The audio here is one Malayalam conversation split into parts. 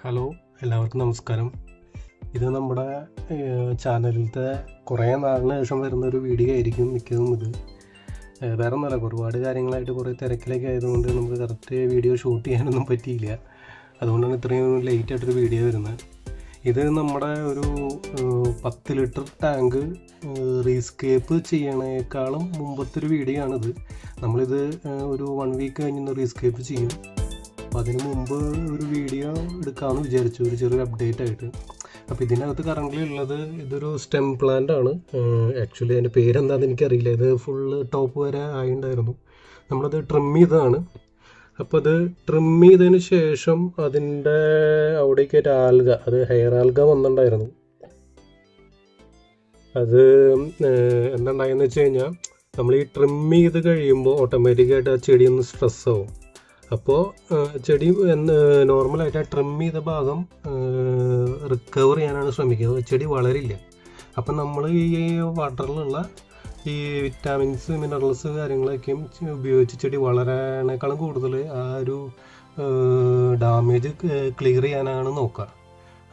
ഹലോ, എല്ലാവർക്കും നമസ്കാരം. ഇത് നമ്മുടെ ചാനലിലത്തെ കുറേ നാളിന് ശേഷം വരുന്നൊരു വീഡിയോ ആയിരിക്കും മിക്കതും. ഇത് വേറെ ഒന്നുമല്ല, ഒരുപാട് കാര്യങ്ങളായിട്ട് കുറേ തിരക്കിലൊക്കെ ആയതുകൊണ്ട് നമുക്ക് കറക്റ്റ് വീഡിയോ ഷൂട്ട് ചെയ്യാനൊന്നും പറ്റിയില്ല. അതുകൊണ്ടാണ് ഇത്രയും ലേറ്റ് ആയിട്ടൊരു വീഡിയോ വരുന്നത്. ഇത് നമ്മുടെ ഒരു 10 ലിറ്റർ ടാങ്ക് റീസ്കേപ്പ് ചെയ്യണേക്കാളും മുമ്പത്തെ ഒരു വീഡിയോ ആണിത്. നമ്മളിത് ഒരു 1 വീക്ക് കഴിഞ്ഞ് റീസ്കേപ്പ് ചെയ്യും. അപ്പോൾ അതിന് മുമ്പ് ഒരു വീഡിയോ എടുക്കാമെന്ന് വിചാരിച്ചു, ഒരു ചെറിയൊരു അപ്ഡേറ്റ് ആയിട്ട്. അപ്പോൾ ഇതിനകത്ത് കറൻ്റ് ഉള്ളത് ഇതൊരു സ്റ്റെം പ്ലാന്റ് ആണ്. ആക്ച്വലി അതിൻ്റെ പേരെന്താണെന്ന് എനിക്കറിയില്ല. ഇത് ഫുള്ള് ടോപ്പ് വരെ ആയിട്ടുണ്ടായിരുന്നു. നമ്മളത് ട്രിം ചെയ്തതാണ്. അപ്പോൾ അത് ട്രിം ചെയ്തതിന് ശേഷം അതിൻ്റെ അവിടേക്കായിട്ട് ആൽഗ, അത് ഹെയർ ആൽഗ വന്നിട്ടുണ്ടായിരുന്നു. അത് എന്തുണ്ടായെന്ന് വെച്ച് കഴിഞ്ഞാൽ, നമ്മൾ ഈ ട്രിം ചെയ്ത് കഴിയുമ്പോൾ ഓട്ടോമാറ്റിക്കായിട്ട് ആ ചെടി ഒന്ന് സ്ട്രെസ് ആവും. അപ്പോൾ ചെടി നോർമലായിട്ട് ആ ട്രിം ചെയ്ത ഭാഗം റിക്കവർ ചെയ്യാനാണ് ശ്രമിക്കുന്നത്. ചെടി വളരില്ല. അപ്പം നമ്മൾ ഈ വാട്ടറിലുള്ള ഈ വിറ്റാമിൻസ്, മിനറൽസ് കാര്യങ്ങളൊക്കെയും ഉപയോഗിച്ച് ചെടി വളരാനേക്കാളും കൂടുതൽ ആ ഒരു ഡാമേജ് ക്ലിയർ ചെയ്യാനാണ് നോക്കുക.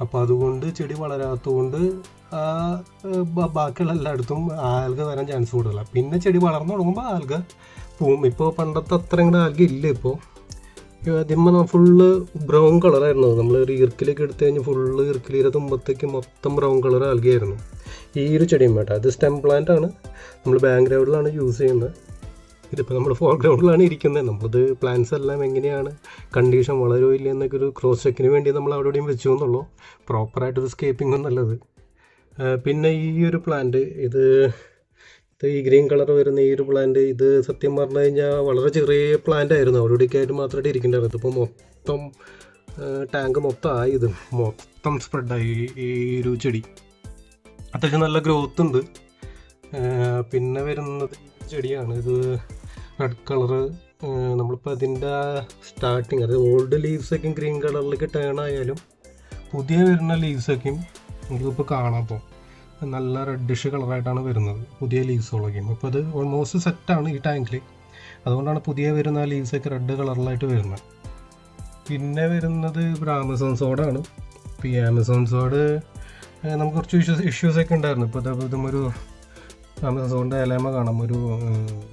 അപ്പോൾ അതുകൊണ്ട് ചെടി വളരാത്തതുകൊണ്ട് ബാക്കിയുള്ള എല്ലായിടത്തും ആൽഗ വരാൻ ചാൻസ് കൂടുതല. പിന്നെ ചെടി വളർന്നു തുടങ്ങുമ്പോൾ ആൽഗ പോവും. ഇപ്പോൾ പണ്ടത്തെ അത്രയും കൂടെ ആൽഗ ഇല്ല. ഇപ്പോൾ ആദ്യമേ ഫുള്ള് ബ്രൗൺ കളറായിരുന്നു. നമ്മൾ ഒരു ഈർക്കിലേക്ക് എടുത്തു കഴിഞ്ഞാൽ ഫുള്ള് ഈർക്കിലീരെ തുമ്പത്തേക്ക് മൊത്തം ബ്രൗൺ കളർ ആൽഗയായിരുന്നു. ഈ ഒരു ചെടിയും വേണ്ട, അത് സ്റ്റെം പ്ലാന്റ് ആണ്. നമ്മൾ ബാക്ക്ഗ്രൗണ്ടിലാണ് യൂസ് ചെയ്യുന്നത്. ഇതിപ്പോൾ നമ്മൾ ഫോർഗ്രൗണ്ടിലാണ് ഇരിക്കുന്നത്. നമ്മളത് പ്ലാന്റ്സ് എല്ലാം എങ്ങനെയാണ് കണ്ടീഷൻ വളരുമോ ഇല്ല എന്നൊക്കെ ഒരു ക്രോസ് ചെക്കിന് വേണ്ടി നമ്മൾ അവിടെയും വെച്ചു എന്നുള്ളൂ. പ്രോപ്പറായിട്ടൊരു സ്കേപ്പിംഗ് നല്ലത്. പിന്നെ ഈ ഒരു പ്ലാന്റ്, ഇത് ഈ ഗ്രീൻ കളർ വരുന്ന ഈ ഒരു പ്ലാന്റ്, ഇത് സത്യം പറഞ്ഞു കഴിഞ്ഞാൽ വളരെ ചെറിയ പ്ലാന്റ് ആയിരുന്നു. അവിടേക്കായിട്ട് മാത്രമായിട്ട് ഇരിക്കേണ്ടായിരുന്നു. ഇതിപ്പോൾ മൊത്തം ടാങ്ക് മൊത്തം ആയി, ഇത് മൊത്തം സ്പ്രെഡായി ഈ ഒരു ചെടി. അത്യാവശ്യം നല്ല ഗ്രോത്ത് ഉണ്ട്. പിന്നെ വരുന്നത് ചെടിയാണ്, ഇത് റെഡ് കളറ്. നമ്മളിപ്പോൾ അതിൻ്റെ സ്റ്റാർട്ടിങ്, അത് ഓൾഡ് ലീവ്സൊക്കെയും ഗ്രീൻ കളറിലേക്ക് ടേൺ ആയാലും പുതിയ വരുന്ന ലീവ്സൊക്കെയും നമുക്കിപ്പോൾ കാണാം. അപ്പോൾ നല്ല റെഡിഷ് കളറായിട്ടാണ് വരുന്നത് പുതിയ ലീവ്സുകളൊക്കെയും. അപ്പോൾ അത് ഓൾമോസ്റ്റ് സെറ്റാണ് ഈ ടാങ്കിൽ. അതുകൊണ്ടാണ് പുതിയ വരുന്ന ലീവ്സൊക്കെ റെഡ് കളറിലായിട്ട് വരുന്നത്. പിന്നെ വരുന്നത് ആമസോൺ സോഡാണ്. ഇപ്പോൾ ഈ ആമസോൺ സോഡ് നമുക്ക് കുറച്ച് ഇഷ്യൂസൊക്കെ ഉണ്ടായിരുന്നു. ഇപ്പോൾ ഇതും ഒരു ആമസോൺ സോഡിൻ്റെ ഇലമ കാണാം, ഒരു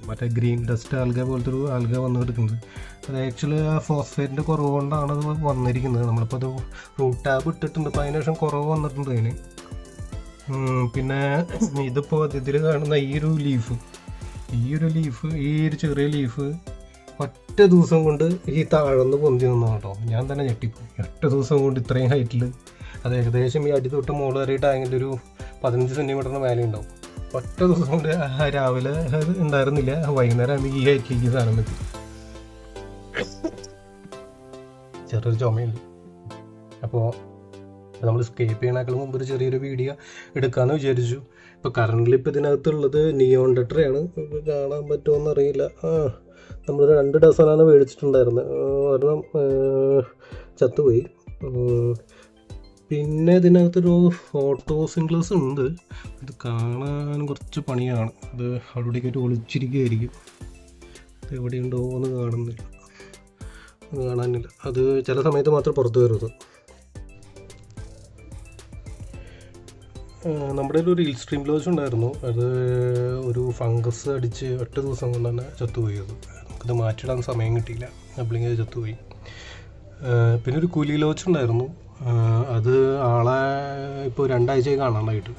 മറ്റേ ഗ്രീൻ ഡസ്റ്റ് ആൽഗ പോലത്തെ ഒരു ആൽഗ വന്ന് കിടക്കുന്നത്. അത് ആക്ച്വലി ആ ഫോസ്ഫേറ്റിൻ്റെ കുറവ് കൊണ്ടാണ് അത് വന്നിരിക്കുന്നത്. നമ്മളിപ്പോൾ അത് റൂട്ട് ടാബ് ഇട്ടിട്ടുണ്ട്. അപ്പോൾ അതിന് ശേഷം കുറവ് വന്നിട്ടുണ്ട് അതിന്. പിന്നെ ഇതിപ്പോൾ ഇതിൽ കാണുന്ന ഈ ഒരു ലീഫ്, ഈ ഒരു ചെറിയ ലീഫ് ഒറ്റ ദിവസം കൊണ്ട് ഈ താഴെന്ന് പൊന്തി നിന്നു കേട്ടോ. ഞാൻ തന്നെ ഞെട്ടിപ്പോയി. ഒറ്റ ദിവസം കൊണ്ട് ഇത്രയും ഹൈറ്റിൽ, അത് ഏകദേശം ഈ അടി തൊട്ട് മുകളിൽ വരെ ടാങ്കിൻ്റെ ഒരു 15 സെൻറ്റിമീറ്ററിന് മേലെ ഉണ്ടാവും. ഒറ്റ ദിവസം കൊണ്ട് രാവിലെ ഉണ്ടായിരുന്നില്ല, വൈകുന്നേരം ആകുമ്പോൾ ഈ ഹൈറ്റിലേക്ക് സാധനം എത്തി. ചെറിയൊരു ചുമയുണ്ട്. അപ്പോൾ നമ്മൾ സ്കേപ്പ് ചെയ്യണേക്കാൾ മുമ്പ് ഒരു ചെറിയൊരു വീഡിയോ എടുക്കാമെന്ന് വിചാരിച്ചു. ഇപ്പോൾ കറൻ്റ് ഇപ്പോൾ ഇതിനകത്തുള്ളത് നിയോൺ ടെട്രയാണ്. ഇപ്പോൾ കാണാൻ പറ്റുമോയെന്ന് അറിയില്ല. നമ്മൾ 2 ഡസനാണ് മേടിച്ചിട്ടുണ്ടായിരുന്നത്. ഒരെണ്ണം ചത്തുപോയി. പിന്നെ ഇതിനകത്തൊരു ഫോട്ടോസിംഗ്ലസ് ഉണ്ട്. ഇത് കാണാൻ കുറച്ച് പണിയാണ്. അത് അവിടേക്കായിട്ട് ഒളിച്ചിരിക്കുകയായിരിക്കും. അത് എവിടെയുണ്ടോ എന്ന് കാണാനില്ല. അത് ചില സമയത്ത് മാത്രമേ പുറത്ത് വരുന്നത്. നമ്മുടെ ഒരു റീൽ സ്ട്രീം ലോച്ച് ഉണ്ടായിരുന്നു. അത് ഒരു ഫംഗസ് അടിച്ച് ഒറ്റ ദിവസം കൊണ്ട് തന്നെ ചത്തുപോയത്. നമുക്കത് മാറ്റിയിടാൻ സമയം കിട്ടിയില്ല, അപ്പോഴേക്കും അത് ചത്തുപോയി. പിന്നെ ഒരു കുലി ലോച്ച് ഉണ്ടായിരുന്നു. അത് ആളെ ഇപ്പോൾ 2 ആഴ്ചയായി കാണാനായിട്ട്.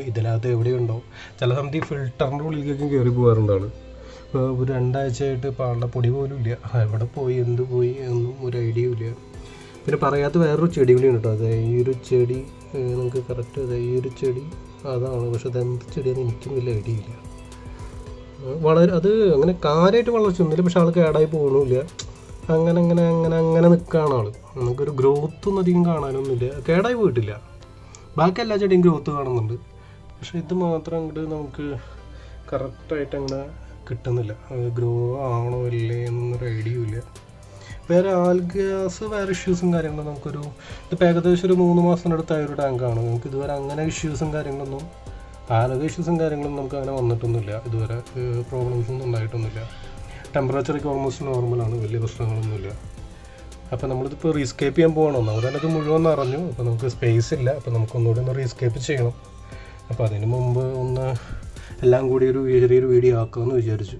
ഇതിനകത്ത് എവിടെയുണ്ടോ, ചില സമയത്ത് ഈ ഫിൽറ്ററിൻ്റെ ഉള്ളിലേക്കും കയറി പോകാറുണ്ട് ആൾ. ഒരു 2 ആഴ്ചയായിട്ട് ഇപ്പോൾ ആളുടെ പൊടി പോലും ഇല്ല. എവിടെ പോയി എന്ത് പോയി എന്നും ഒരു ഐഡിയ ഇല്ല. പിന്നെ പറയാത്ത വേറൊരു ചെടി കൂടിയാണ് കേട്ടോ. അത് ഈ ഒരു ചെടി നമുക്ക് കറക്റ്റ്, ഈ ഒരു ചെടി അതാണ്. പക്ഷെ അതെന്ത് ചെടിയാണെന്ന് എനിക്കും വലിയ ഐഡിയ ഇല്ല. അത് അങ്ങനെ കാര്യമായിട്ട് വളർച്ചയൊന്നുമില്ല. പക്ഷെ ആൾ കേടായി പോകണമില്ല. അങ്ങനെ നിൽക്കുകയാണ് ആൾ. നമുക്കൊരു ഗ്രോത്തൊന്നും അധികം കാണാനൊന്നുമില്ല. കേടായി പോയിട്ടില്ല. ബാക്കി എല്ലാ ചെടിയും ഗ്രോത്ത് കാണുന്നുണ്ട്. പക്ഷെ ഇത് മാത്രം അങ്ങോട്ട് നമുക്ക് കറക്റ്റായിട്ട് അങ്ങനെ കിട്ടുന്നില്ല. ഗ്രോ ആണോ ഇല്ലേ എന്നൊരു ഐഡിയ ഇല്ല. വേറെ ആൽഗാസ്, വേറെ ഇഷ്യൂസും കാര്യങ്ങളും നമുക്കൊരു, ഇതിപ്പോൾ ഏകദേശം ഒരു 3 മാസത്തിനടുത്തായ ഒരു ടാങ്കാണ്. നമുക്ക് ഇതുവരെ അങ്ങനെ ഇഷ്യൂസും കാര്യങ്ങളൊന്നും, ആൽഗ ഇഷ്യൂസും കാര്യങ്ങളൊന്നും നമുക്ക് അങ്ങനെ വന്നിട്ടൊന്നുമില്ല. ഇതുവരെ പ്രോബ്ലംസ് ഒന്നും ഉണ്ടായിട്ടൊന്നുമില്ല. ടെമ്പറേച്ചറൊക്കെ ഓൾമോസ്റ്റ് നോർമലാണ്, വലിയ പ്രശ്നങ്ങളൊന്നുമില്ല. അപ്പോൾ നമ്മളിതിപ്പോൾ റീസ്കേപ്പ് ചെയ്യാൻ പോകണം. ഒന്നാമത് തന്നെ ഇത് മുഴുവൻ നിറഞ്ഞു. അപ്പോൾ നമുക്ക് സ്പേസ് ഇല്ല. അപ്പോൾ നമുക്കൊന്നുകൂടി ഒന്ന് റീസ്കേപ്പ് ചെയ്യണം. അപ്പോൾ അതിന് മുമ്പ് ഒന്ന് എല്ലാം കൂടി ഒരു ചെറിയൊരു വീഡിയോ ആക്കാമെന്ന് വിചാരിച്ചു.